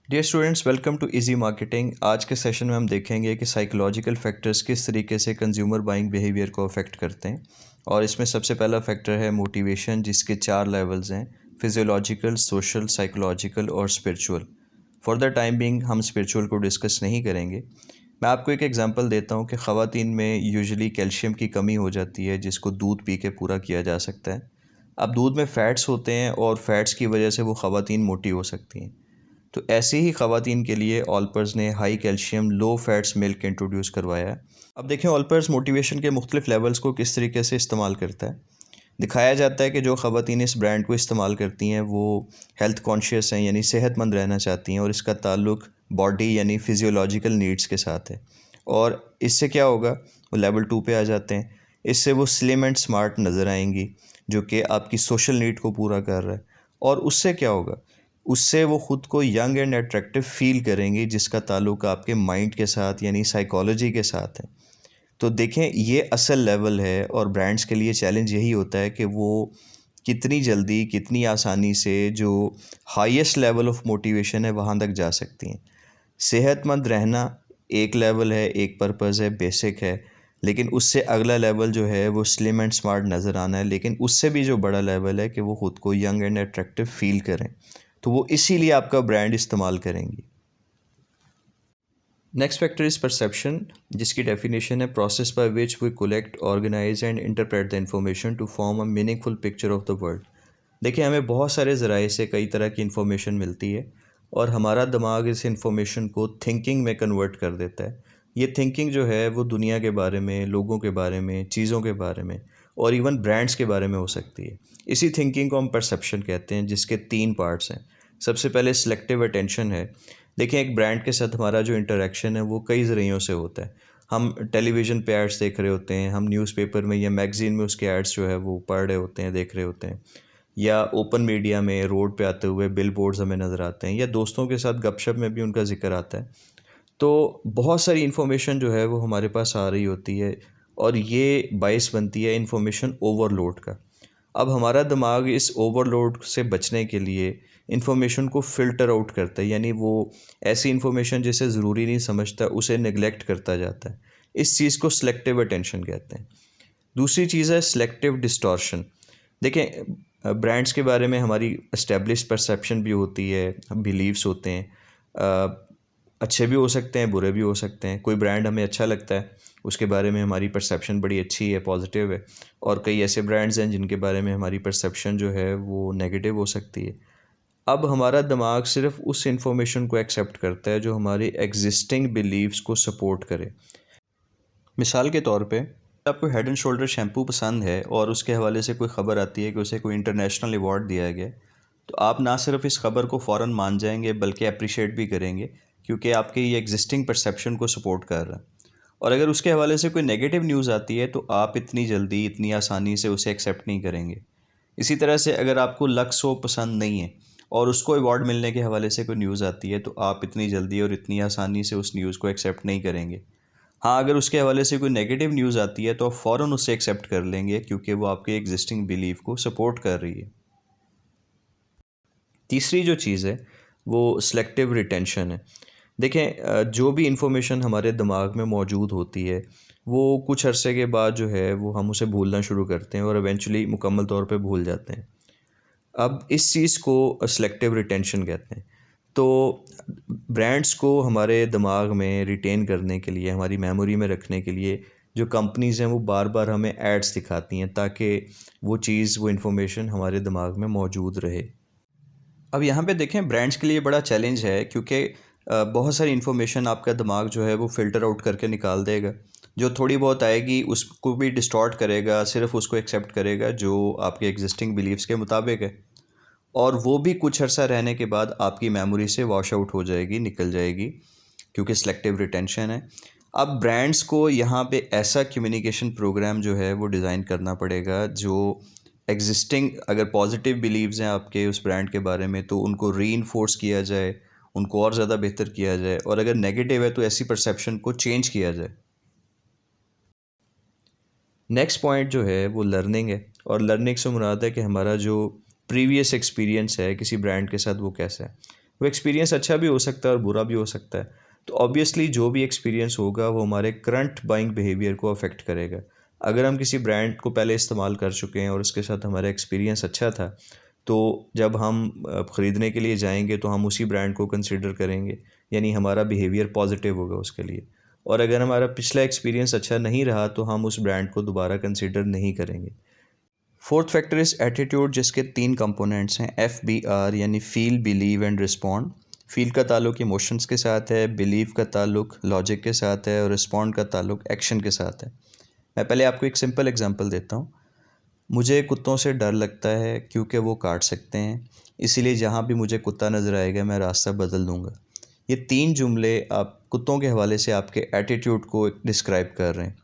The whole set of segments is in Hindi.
Dear students, welcome to easy marketing. आज के सेशन में हम देखेंगे कि साइकोलॉजिकल फैक्टर्स किस तरीके से कंज्यूमर बाइंग बिहेवियर को अफेक्ट करते हैं। और इसमें सबसे पहला फैक्टर है मोटिवेशन, जिसके 4 लेवल्स हैं: फिजियोलॉजिकल, सोशल, साइकोलॉजिकल और spiritual. For the time being हम स्पिरिचुअल को डिस्कस नहीं करेंगे। मैं आपको एक एग्जांपल देता हूँ कि ख़वातीन में यूजुअली कैल्शियम की कमी हो जाती है, जिसको दूध पी के पूरा किया जा सकता है। अब दूध में फ़ैट्स होते हैं और फैट्स की वजह से वो ख़वातीन मोटी हो सकती हैं। तो ऐसे ही ख़वातीन के लिए ऑलपर्स ने हाई कैल्शियम लो फैट्स मिल्क इंट्रोड्यूस करवाया है। अब देखें ऑलपर्स मोटिवेशन के मुख्तलिफ लेवल्स को किस तरीके से इस्तेमाल करता है। दिखाया जाता है कि जो ख़वातीन इस ब्रांड को इस्तेमाल करती हैं वो हेल्थ कॉन्शियस हैं, यानी सेहतमंद रहना चाहती हैं, और इसका ताल्लुक बॉडी यानी फिजियोलॉजिकल नीड्स के साथ है। और इससे क्या होगा, वो लेवल 2 पे आ जाते हैं। इससे वो स्लिम एंड स्मार्ट नज़र आएंगी, जो कि आपकी सोशल नीड को पूरा कर रहा है। और उससे क्या होगा, उससे वो ख़ुद को यंग एंड अट्रैक्टिव फ़ील करेंगी, जिसका ताल्लुक आपके माइंड के साथ यानी साइकोलॉजी के साथ है। तो देखें, ये असल लेवल है और ब्रांड्स के लिए चैलेंज यही होता है कि वो कितनी जल्दी, कितनी आसानी से जो हाईएस्ट लेवल ऑफ मोटिवेशन है वहाँ तक जा सकती हैं। सेहतमंद रहना एक लेवल है, एक पर्पज़ है, बेसिक है, लेकिन उससे अगला लेवल जो है वो स्लिम एंड स्मार्ट नज़र आना है। लेकिन उससे भी जो बड़ा लेवल है कि वो ख़ुद को यंग एंड अट्रैक्टिव फ़ील करें, तो वो इसीलिए आपका ब्रांड इस्तेमाल करेंगी। नेक्स्ट फैक्टर इज़ परसेप्शन, जिसकी डेफिनेशन है process by which we collect, organise and interpret the information to form a meaningful picture of the world. देखिए, हमें बहुत सारे ज़राए से कई तरह की इन्फॉर्मेशन मिलती है और हमारा दिमाग इस इन्फॉर्मेशन को थिंकिंग में कन्वर्ट कर देता है। ये थिंकिंग जो है वो दुनिया के बारे में, लोगों के बारे में, चीज़ों के बारे में और इवन ब्रांड्स के बारे में हो सकती है। इसी थिंकिंग को हम परसेप्शन कहते हैं, जिसके 3 पार्ट्स हैं। सबसे पहले सिलेक्टिव अटेंशन है। देखिए, एक ब्रांड के साथ हमारा जो इंटरेक्शन है वो कई ज़रियों से होता है। हम टेलीविज़न पे एड्स देख रहे होते हैं, हम न्यूज़पेपर में या मैगज़ीन में उसके एड्स जो है वो पढ़ रहे होते हैं, देख रहे होते हैं, या ओपन मीडिया में रोड पे आते हुए बिल बोर्ड्स हमें नज़र आते हैं, या दोस्तों के साथ गपशप में भी उनका ज़िक्र आता है। तो बहुत सारी इन्फॉर्मेशन जो है वो हमारे पास आ रही होती है और ये बायस बनती है इन्फॉर्मेशन ओवरलोड का। अब हमारा दिमाग इस ओवरलोड से बचने के लिए इन्फॉर्मेशन को फ़िल्टर आउट करता है, यानी वो ऐसी इन्फॉर्मेशन जिसे ज़रूरी नहीं समझता उसे नेग्लेक्ट करता जाता है। इस चीज़ को सिलेक्टिव अटेंशन कहते हैं। दूसरी चीज़ है सिलेक्टिव डिस्टॉर्शन। देखें, ब्रांड्स के बारे में हमारी एस्टेब्लिश्ड परसेप्शन भी होती है, बिलीव्स होते हैं। अच्छे भी हो सकते हैं, बुरे भी हो सकते हैं। कोई ब्रांड हमें अच्छा लगता है, उसके बारे में हमारी परसेप्शन बड़ी अच्छी है, पॉजिटिव है, और कई ऐसे ब्रांड्स हैं जिनके बारे में हमारी परसेप्शन जो है वो नेगेटिव हो सकती है। अब हमारा दिमाग सिर्फ उस इंफॉर्मेशन को एक्सेप्ट करता है जो हमारी एग्जिस्टिंग बिलीव्स को सपोर्ट करे। मिसाल के तौर पे, आपको हेड एंड शोल्डर शैम्पू पसंद है और उसके हवाले से कोई ख़बर आती है कि उसे कोई इंटरनेशनल अवार्ड दिया गया, तो आप ना सिर्फ इस खबर को फ़ौरन मान जाएंगे बल्कि अप्रिशिएट भी करेंगे, क्योंकि आपके ये एग्जिस्टिंग परसेप्शन को सपोर्ट कर रहा है। और अगर उसके हवाले से कोई नेगेटिव न्यूज़ आती है तो आप इतनी जल्दी, इतनी आसानी से उसे एक्सेप्ट नहीं करेंगे। इसी तरह से अगर आपको लक्स सोप पसंद नहीं है और उसको अवार्ड मिलने के हवाले से कोई न्यूज़ आती है, तो आप इतनी जल्दी और इतनी आसानी से उस न्यूज़ को एक्सेप्ट नहीं करेंगे। हाँ, अगर उसके हवाले से कोई नेगेटिव न्यूज़ आती है तो आप फ़ौरन उसे एक्सेप्ट कर लेंगे, क्योंकि वो आपके एग्जिस्टिंग बिलीफ को सपोर्ट कर रही है। तीसरी जो चीज़ है वो सिलेक्टिव रिटेंशन है। देखें, जो भी इंफॉर्मेशन हमारे दिमाग में मौजूद होती है वो कुछ अरसे के बाद जो है वो हम उसे भूलना शुरू करते हैं और इवेंचुअली मुकम्मल तौर पे भूल जाते हैं। अब इस चीज़ को सिलेक्टिव रिटेंशन कहते हैं। तो ब्रांड्स को हमारे दिमाग में रिटेन करने के लिए, हमारी मेमोरी में रखने के लिए जो कंपनीज़ हैं वो बार बार हमें एड्स दिखाती हैं, ताकि वो चीज़, वो इन्फॉर्मेशन हमारे दिमाग में मौजूद रहे। अब यहाँ पे देखें, ब्रांड्स के लिए बड़ा चैलेंज है, क्योंकि बहुत सारी इन्फॉर्मेशन आपका दिमाग जो है वो फ़िल्टर आउट करके निकाल देगा। जो थोड़ी बहुत आएगी उसको भी डिस्टॉर्ट करेगा, सिर्फ उसको एक्सेप्ट करेगा जो आपके एग्जिस्टिंग बिलीव्स के मुताबिक है, और वो भी कुछ अर्सा रहने के बाद आपकी मेमोरी से वॉश आउट हो जाएगी, निकल जाएगी, क्योंकि सिलेक्टिव रिटेंशन है। अब ब्रांड्स को यहाँ पे ऐसा कम्युनिकेशन प्रोग्राम जो है वो डिज़ाइन करना पड़ेगा जो एग्जिस्टिंग, अगर पॉजिटिव बिलीव्स हैं आपके उस ब्रांड के बारे में तो उनको रीइंफोर्स किया जाए, उनको और ज़्यादा बेहतर किया जाए, और अगर नेगेटिव है तो ऐसी परसेप्शन को चेंज किया जाए। नेक्स्ट पॉइंट जो है वो लर्निंग है, और लर्निंग से मुराद है कि हमारा जो प्रीवियस एक्सपीरियंस है किसी ब्रांड के साथ वो कैसा है। वो एक्सपीरियंस अच्छा भी हो सकता है और बुरा भी हो सकता है। तो ऑब्वियसली जो भी एक्सपीरियंस होगा वो हमारे करंट बाइंग बिहेवियर को अफेक्ट करेगा। अगर हम किसी ब्रांड को पहले इस्तेमाल कर चुके हैं और उसके साथ हमारा एक्सपीरियंस अच्छा था, तो जब हम ख़रीदने के लिए जाएंगे तो हम उसी ब्रांड को कंसिडर करेंगे, यानी हमारा बिहेवियर पॉजिटिव होगा उसके लिए। और अगर हमारा पिछला एक्सपीरियंस अच्छा नहीं रहा तो हम उस ब्रांड को दोबारा कंसिडर नहीं करेंगे। फोर्थ फैक्टर इज़ एटीट्यूड, जिसके 3 कंपोनेंट्स हैं FBR, यानी feel, believe and respond. Feel का ताल्लुक इमोशंस के साथ है, बिलीव का ताल्लुक लॉजिक के साथ है, और रिस्पॉन्ड का ताल्लुक एक्शन के साथ है। मैं पहले आपको एक सिंपल एग्जांपल देता हूँ। मुझे कुत्तों से डर लगता है क्योंकि वो काट सकते हैं, इसीलिए जहाँ भी मुझे कुत्ता नज़र आएगा मैं रास्ता बदल दूँगा। ये 3 जुमले आप कुत्तों के हवाले से आपके एटीट्यूड को डिस्क्राइब कर रहे हैं।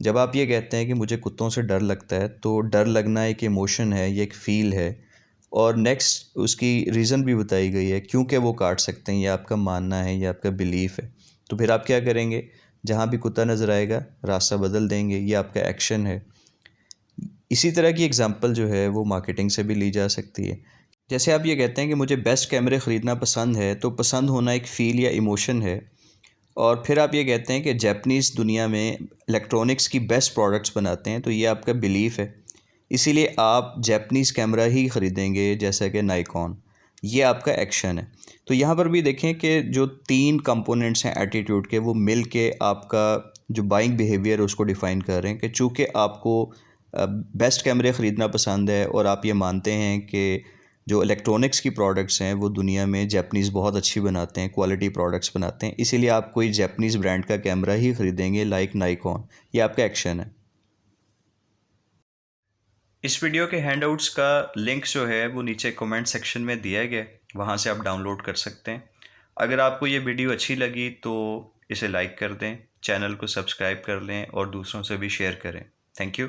जब आप ये कहते हैं कि मुझे कुत्तों से डर लगता है, तो डर लगना एक इमोशन है, ये एक फ़ील है, और नेक्स्ट उसकी रीज़न भी बताई गई है क्योंकि वो काट सकते हैं, ये आपका मानना है, ये आपका बिलीफ है। तो फिर आप क्या करेंगे? जहाँ भी कुत्ता नज़र आएगा रास्ता बदल देंगे, ये आपका एक्शन है। इसी तरह की एग्ज़ाम्पल जो है वो मार्केटिंग से भी ली जा सकती है। जैसे आप ये कहते हैं कि मुझे बेस्ट कैमरे ख़रीदना पसंद है, तो पसंद होना एक फ़ील या इमोशन है। और फिर आप ये कहते हैं कि जापानीज़ दुनिया में इलेक्ट्रॉनिक्स की बेस्ट प्रोडक्ट्स बनाते हैं, तो ये आपका बिलीफ है। इसीलिए आप जापानीज़ कैमरा ही ख़रीदेंगे जैसा कि नाइकॉन, ये आपका एक्शन है। तो यहाँ पर भी देखें कि जो 3 कंपोनेंट्स हैं एटीट्यूड के, वो मिल के आपका जो बाइंग बिहेवियर है उसको डिफ़ाइन कर रहे हैं कि चूँकि आपको बेस्ट कैमरे ख़रीदना पसंद है और आप ये मानते हैं कि जो इलेक्ट्रॉनिक्स की प्रोडक्ट्स हैं वो दुनिया में जापानीज़ बहुत अच्छी बनाते हैं, क्वालिटी प्रोडक्ट्स बनाते हैं, इसीलिए आप कोई जापानीज़ ब्रांड का कैमरा ही ख़रीदेंगे लाइक नाइकॉन। ये आपका एक्शन है। इस वीडियो के हैंडआउट्स का लिंक जो है वो नीचे कमेंट सेक्शन में दिया गया है, वहाँ से आप डाउनलोड कर सकते हैं। अगर आपको ये वीडियो अच्छी लगी तो इसे लाइक कर दें, चैनल को सब्सक्राइब कर लें और दूसरों से भी शेयर करें। Thank you.